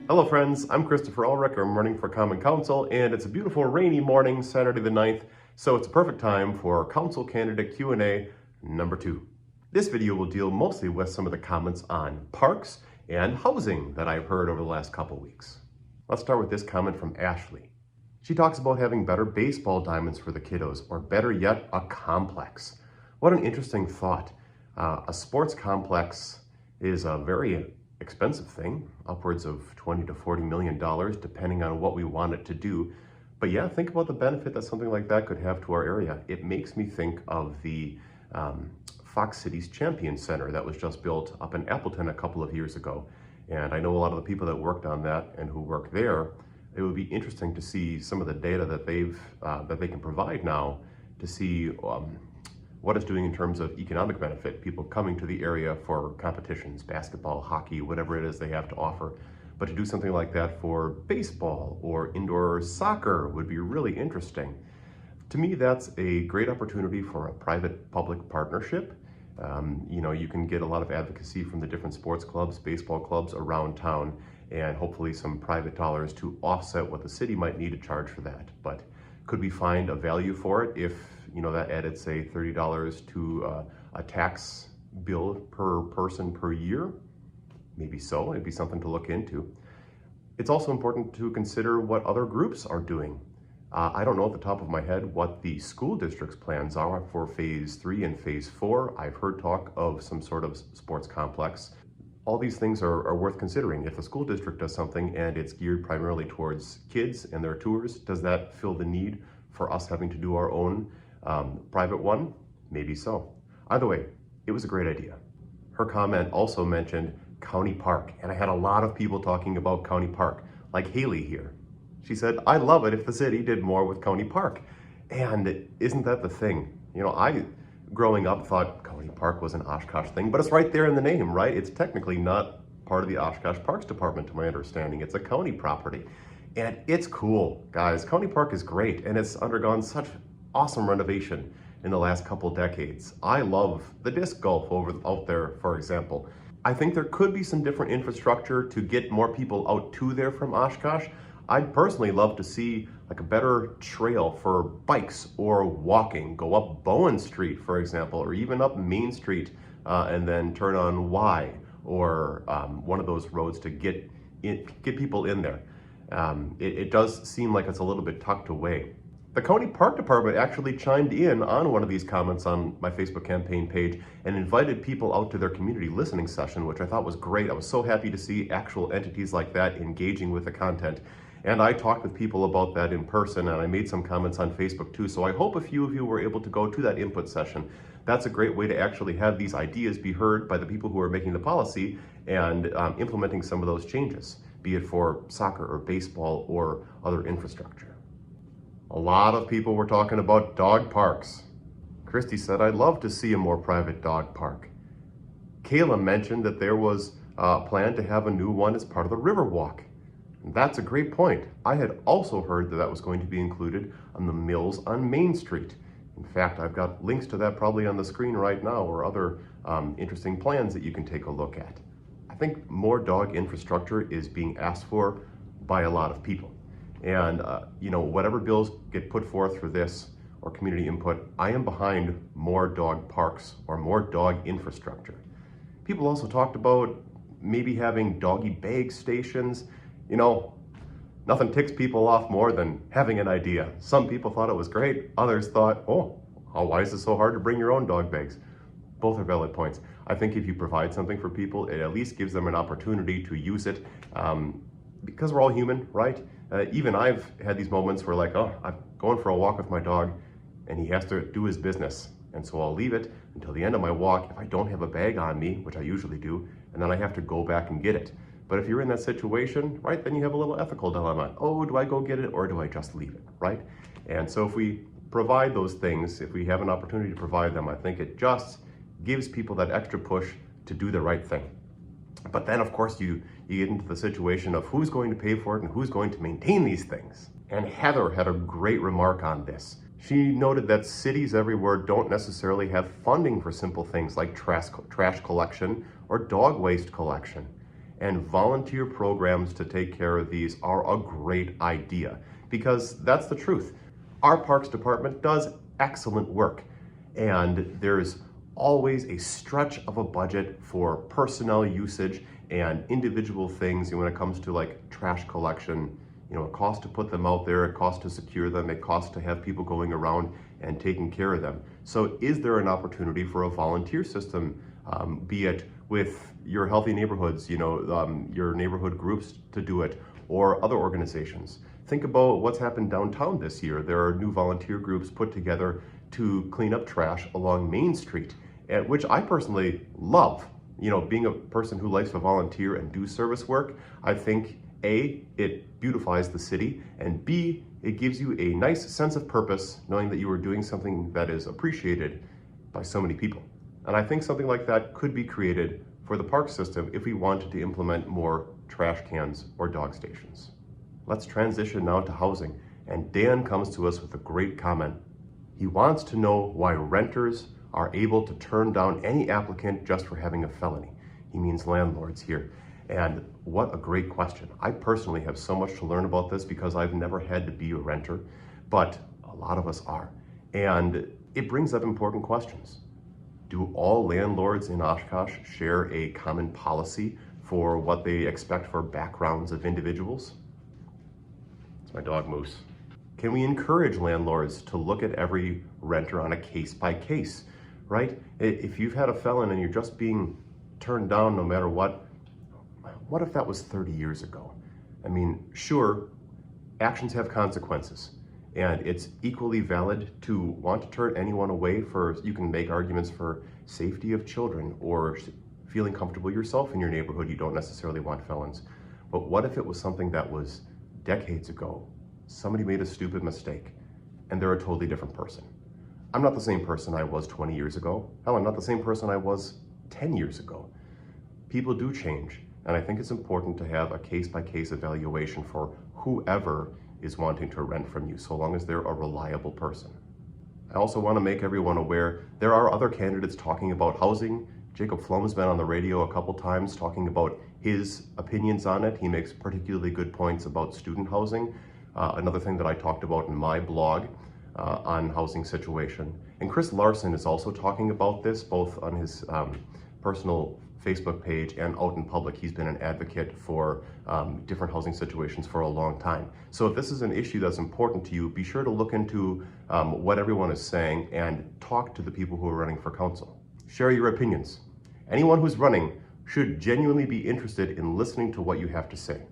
Hello friends, I'm Christopher Ulrich. I'm running for Common Council, and it's a beautiful rainy morning, Saturday the 9th, so it's a perfect time for Council Candidate Q&A number 2. This video will deal mostly with some of the comments on parks and housing that I've heard over the last couple weeks. Let's start with this comment from Ashley. She talks about having better baseball diamonds for the kiddos, or better yet, a complex. What an interesting thought. A sports complex is a very expensive thing, upwards of $20 to $40 million, depending on what we want it to do. But yeah, think about the benefit that something like that could have to our area. It makes me think of the Fox Cities Champion Center that was just built up in Appleton a couple of years ago. And I know a lot of the people that worked on that and who work there. It would be interesting to see some of the data that they can provide now to see what it's doing in terms of economic benefit, people coming to the area for competitions, basketball, hockey, whatever it is they have to offer. But to do something like that for baseball or indoor soccer would be really interesting. To me, that's a great opportunity for a private-public partnership. You can get a lot of advocacy from the different sports clubs, baseball clubs around town, and hopefully some private dollars to offset what the city might need to charge for that. But could we find a value for it if that added, say, $30 to a tax bill per person per year? Maybe so. It'd be something to look into. It's also important to consider what other groups are doing. I don't know at the top of my head what the school district's plans are for phase 3 and phase 4. I've heard talk of some sort of sports complex. All these things are worth considering. If the school district does something and it's geared primarily towards kids and their tours, does that fill the need for us having to do our own private one? Maybe so. Either way, it was a great idea. Her comment also mentioned County Park, and I had a lot of people talking about County Park, like Haley here. She said, I love it if the city did more with County Park. And isn't that the thing? I, growing up, thought County Park was an Oshkosh thing, but it's right there in the name, right? It's technically not part of the Oshkosh Parks Department, to my understanding. It's a county property. And it's cool, guys. County Park is great, and it's undergone such awesome renovation in the last couple decades. I love the disc golf out there, for example. I think there could be some different infrastructure to get more people out to there from Oshkosh. I'd personally love to see like a better trail for bikes or walking. Go up Bowen Street, for example, or even up Main Street and then turn on Y, or one of those roads to get people in there. It does seem like it's a little bit tucked away. The County Park Department actually chimed in on one of these comments on my Facebook campaign page and invited people out to their community listening session, which I thought was great. I was so happy to see actual entities like that engaging with the content. And I talked with people about that in person, and I made some comments on Facebook too. So I hope a few of you were able to go to that input session. That's a great way to actually have these ideas be heard by the people who are making the policy and implementing some of those changes, be it for soccer or baseball or other infrastructure. A lot of people were talking about dog parks. Christy said, I'd love to see a more private dog park. Kayla mentioned that there was a plan to have a new one as part of the Riverwalk. That's a great point. I had also heard that that was going to be included on the Mills on Main Street. In fact, I've got links to that probably on the screen right now, or other interesting plans that you can take a look at. I think more dog infrastructure is being asked for by a lot of people. And whatever bills get put forth for this or community input, I am behind more dog parks or more dog infrastructure. People also talked about maybe having doggy bag stations. Nothing ticks people off more than having an idea. Some people thought it was great. Others thought, oh, why is it so hard to bring your own dog bags? Both are valid points. I think if you provide something for people, it at least gives them an opportunity to use it, because we're all human, right? Even I've had these moments where I'm going for a walk with my dog and he has to do his business. And so I'll leave it until the end of my walk if I don't have a bag on me, which I usually do, and then I have to go back and get it. But if you're in that situation, right, then you have a little ethical dilemma. Oh, do I go get it or do I just leave it, right? And so if we provide those things, if we have an opportunity to provide them, I think it just gives people that extra push to do the right thing. But then, of course, you get into the situation of who's going to pay for it and who's going to maintain these things. And Heather had a great remark on this. She noted that cities everywhere don't necessarily have funding for simple things like trash collection or dog waste collection. and volunteer programs to take care of these are a great idea, because that's the truth. Our Parks Department does excellent work, and there's always a stretch of a budget for personnel usage and individual things. And when it comes to like trash collection, it costs to put them out there, it costs to secure them, it costs to have people going around and taking care of them. So is there an opportunity for a volunteer system, be it with your healthy neighborhoods, your neighborhood groups to do it, or other organizations? Think about what's happened downtown this year. There are new volunteer groups put together to clean up trash along Main Street, which I personally love. Being a person who likes to volunteer and do service work, I think A, it beautifies the city, and B, it gives you a nice sense of purpose knowing that you are doing something that is appreciated by so many people. And I think something like that could be created for the park system if we wanted to implement more trash cans or dog stations. Let's transition now to housing, and Dan comes to us with a great comment. He wants to know why renters are able to turn down any applicant just for having a felony. He means landlords here. And what a great question. I personally have so much to learn about this because I've never had to be a renter, but a lot of us are. And it brings up important questions. Do all landlords in Oshkosh share a common policy for what they expect for backgrounds of individuals? It's my dog Moose. Can we encourage landlords to look at every renter on a case-by-case, right? If you've had a felon and you're just being turned down no matter what if that was 30 years ago? I mean, sure, actions have consequences, and it's equally valid to want to turn anyone away you can make arguments for safety of children or feeling comfortable yourself in your neighborhood. You don't necessarily want felons. But what if it was something that was decades ago? Somebody made a stupid mistake, and they're a totally different person. I'm not the same person I was 20 years ago. Hell, I'm not the same person I was 10 years ago. People do change, and I think it's important to have a case-by-case evaluation for whoever is wanting to rent from you, so long as they're a reliable person. I also want to make everyone aware there are other candidates talking about housing. Jacob Flom's been on the radio a couple times talking about his opinions on it. He makes particularly good points about student housing. Another thing that I talked about in my blog on housing situation. And Chris Larson is also talking about this, both on his personal Facebook page and out in public. He's been an advocate for different housing situations for a long time. So if this is an issue that's important to you, be sure to look into what everyone is saying and talk to the people who are running for council. Share your opinions. Anyone who's running should genuinely be interested in listening to what you have to say.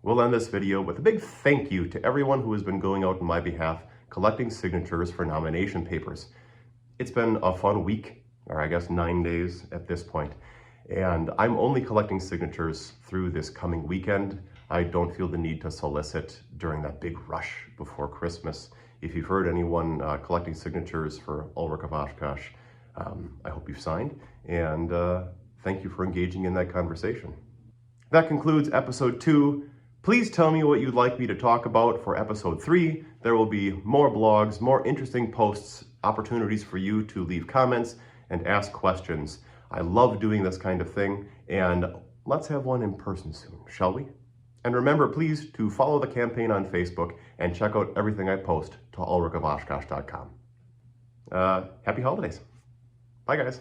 We'll end this video with a big thank you to everyone who has been going out on my behalf collecting signatures for nomination papers. It's been a fun week, or I guess 9 days at this point. And I'm only collecting signatures through this coming weekend. I don't feel the need to solicit during that big rush before Christmas. If you've heard anyone collecting signatures for Ulrich of Oshkosh, I hope you've signed, and thank you for engaging in that conversation. That concludes episode 2. Please tell me what you'd like me to talk about for episode 3. There will be more blogs, more interesting posts, opportunities for you to leave comments and ask questions. I love doing this kind of thing, and let's have one in person soon, shall we? And remember, please, to follow the campaign on Facebook and check out everything I post to ulrichofoshkosh.com. Happy holidays. Bye, guys.